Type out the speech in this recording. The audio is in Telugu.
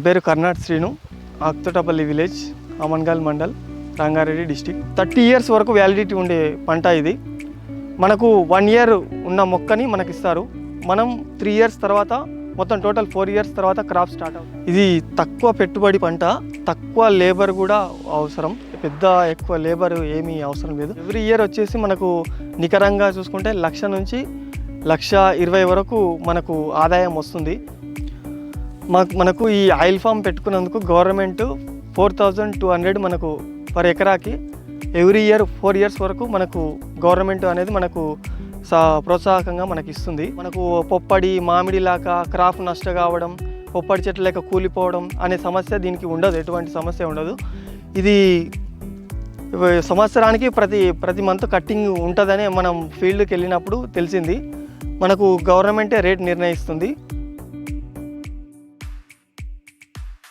పేరు Karnat Srinu, Akthotapalli village, Amangal mandal, Rangareddy district. 30 years వరకు వ్యాలిడిటీ ఉండే పంట ఇది. మనకు 1 year ఉన్న మొక్కని మనకి ఇస్తారు. మనం 3 years తర్వాత మొత్తం టోటల్ 4 years తర్వాత క్రాప్ స్టార్ట్ అవుతుంది. ఇది తక్కువ పెట్టుబడి పంట, తక్కువ లేబర్ కూడా అవసరం, ఎక్కువ లేబర్ ఏమీ అవసరం లేదు. ఎవ్రీ ఇయర్ వచ్చేసి మనకు నికరంగా చూసుకుంటే 1,00,000 నుంచి 1,20,000 వరకు మనకు ఆదాయం వస్తుంది. మనకు ఈ ఆయిల్ ఫామ్ పెట్టుకున్నందుకు గవర్నమెంట్ 4,200 మనకు పర్ ఎకరాకి ఎవ్రీ ఇయర్ 4 years వరకు మనకు గవర్నమెంట్ అనేది మనకు ప్రోత్సాహకంగా మనకి ఇస్తుంది. మనకు పొప్పడి మామిడి లాగా క్రాప్ నష్ట కావడం, పొప్పడి చెట్లు లేక కూలిపోవడం అనే సమస్య దీనికి ఉండదు, ఎటువంటి సమస్య ఉండదు. ఇది సంవత్సరానికి ప్రతి మంత్ కట్టింగ్ ఉంటుందని మనం ఫీల్డ్కి వెళ్ళినప్పుడు తెలిసింది. మనకు గవర్నమెంటే రేట్ నిర్ణయిస్తుంది.